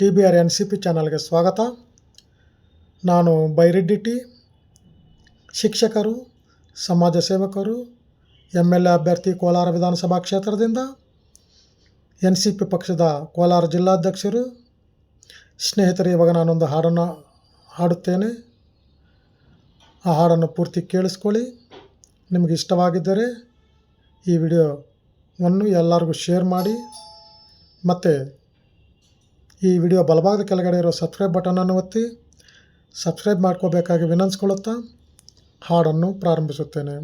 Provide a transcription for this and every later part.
TBR NCP ಚಾನಲ್ಗೆ ಸ್ವಾಗತ. ನಾನು ಬೈರೆಡ್ಡಿ ಟಿ, ಶಿಕ್ಷಕರು, ಸಮಾಜ ಸೇವಕರು, MLA ಅಭ್ಯರ್ಥಿ ಕೋಲಾರ ವಿಧಾನಸಭಾ ಕ್ಷೇತ್ರದಿಂದ, NCP ಪಕ್ಷದ ಕೋಲಾರ ಜಿಲ್ಲಾಧ್ಯಕ್ಷರು. ಸ್ನೇಹಿತರೆ, ಇವಾಗ ನಾನೊಂದು ಹಾಡನ್ನು ಹಾಡುತ್ತೇನೆ. ಆ ಹಾಡನ್ನು ಪೂರ್ತಿ ಕೇಳಿಸ್ಕೊಳ್ಳಿ. ನಿಮಗೆ ಇಷ್ಟವಾಗಿದ್ದರೆ ಈ ವಿಡಿಯೋವನ್ನು ಎಲ್ಲರಿಗೂ ಶೇರ್ ಮಾಡಿ. ಮತ್ತು ಈ ವಿಡಿಯೋ ಬಲಭಾಗದ ಕೆಳಗಡೆ ಇರೋ ಸಬ್ಸ್ಕ್ರೈಬ್ ಬಟನನ್ನು ಒತ್ತಿ ಸಬ್ಸ್ಕ್ರೈಬ್ ಮಾಡ್ಕೋಬೇಕಾಗಿ ವಿನಂತಿಸ್ಕೊಳ್ಳುತ್ತಾ ಹಾಡನ್ನು ಪ್ರಾರಂಭಿಸುತ್ತೇನೆ.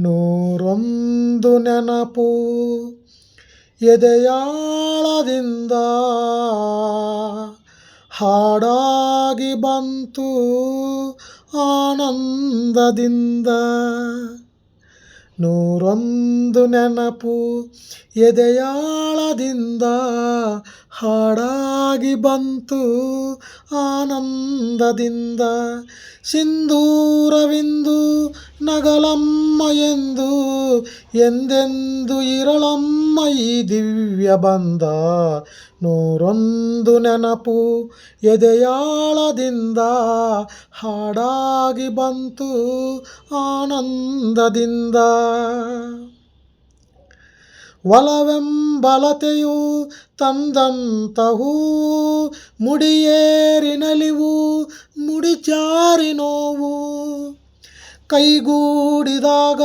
101 ನೆನಪು ಎದೆಯಾಳದಿಂದ ಹಾಡಾಗಿ ಬಂತು ಆನಂದದಿಂದ. 101 ನೆನಪು ಎದೆಯಾಳದಿಂದ ಹಾಡಾಗಿ ಬಂತು ಆನಂದದಿಂದ. ಸಿಂಧೂರವಿಂದು ನಗಲಮ್ಮ ಎಂದು ಎಂದೆಂದು ಇರಳಮ್ಮ ಈ ದಿವ್ಯ ಬಂದ. 101 ನೆನಪು ಎದೆಯಾಳದಿಂದ ಹಾಡಾಗಿ ಬಂತು ಆನಂದದಿಂದ. ಒಲವೆಂಬಲತೆಯು ತಂದಂತಹೂ ಮುಡಿಯೇರಿ ನಲಿವು ಮುಡಿಜಾರಿ ನೋವು. ಕೈಗೂಡಿದಾಗ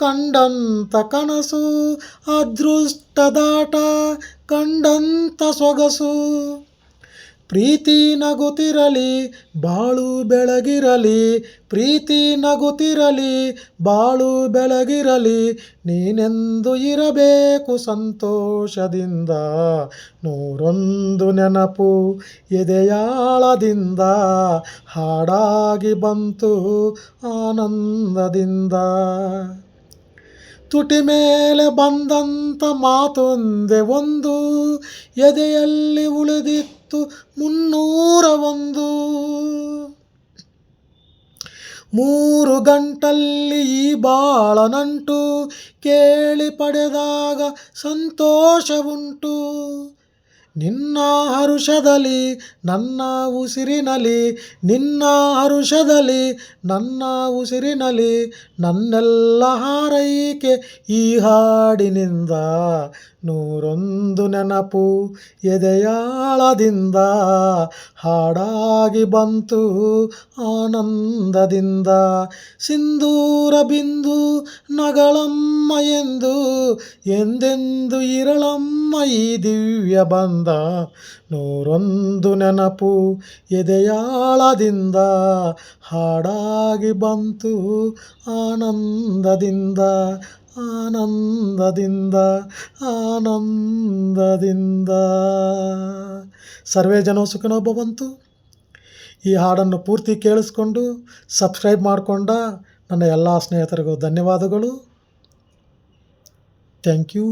ಕಂಡಂತ ಕನಸು ಅದೃಷ್ಟದಾಟ ಕಂಡಂತ ಸೊಗಸು. ಪ್ರೀತಿ ನಗುತ್ತಿರಲಿ ಬಾಳು ಬೆಳಗಿರಲಿ, ಪ್ರೀತಿ ನಗುತ್ತಿರಲಿ ಬಾಳು ಬೆಳಗಿರಲಿ, ನೀನೆಂದು ಇರಬೇಕು ಸಂತೋಷದಿಂದ. 101 ನೆನಪು ಎದೆಯಾಳದಿಂದ ಹಾಡಾಗಿ ಬಂತು ಆನಂದದಿಂದ. ತುಟಿ ಮೇಲೆ ಬಂದಂಥ ಮಾತೊಂದೇ ಒಂದು, ಎದೆಯಲ್ಲಿ ಉಳಿದಿತ್ತು 301. 3 ಗಂಟಲ್ಲಿ ಈ ಬಾಳ ನಂಟು ಕೇಳಿ ಪಡೆದಾಗ ಸಂತೋಷವುಂಟು. ನಿನ್ನ ಹರುಷದಲ್ಲಿ ನನ್ನ ಉಸಿರಿನಲಿ, ನಿನ್ನ ಹರುಷದಲ್ಲಿ ನನ್ನ ಉಸಿರಿನಲಿ, ನನ್ನೆಲ್ಲ ಹಾರೈಕೆ ಈ ಹಾಡಿನಿಂದ. 101 ನೆನಪು ಎದೆಯಾಳದಿಂದ ಹಾಡಾಗಿ ಬಂತು ಆನಂದದಿಂದ. ಸಿಂಧೂರ ಬಿಂದು ನಗಳಮ್ಮ ಎಂದು ಎಂದೆಂದು ಇರಳಮ್ಮ ಈ ದಿವ್ಯ ಬಂದ. 101 ನೆನಪು ಎದೆಯಾಳದಿಂದ ಹಾಡಾಗಿ ಬಂತು ಆನಂದದಿಂದ ಆನಂದದಿಂದ ಆನಂದದಿಂದ. ಸರ್ವೇ ಜನೋ ಸುಖಿನೋ ಭವಂತು. ಈ ಹಾಡನ್ನು ಪೂರ್ತಿ ಕೇಳಿಸ್ಕೊಂಡು ಸಬ್ಸ್ಕ್ರೈಬ್ ಮಾಡಿಕೊಂಡ ನನ್ನ ಎಲ್ಲ ಸ್ನೇಹಿತರಿಗೂ ಧನ್ಯವಾದಗಳು. Thank you.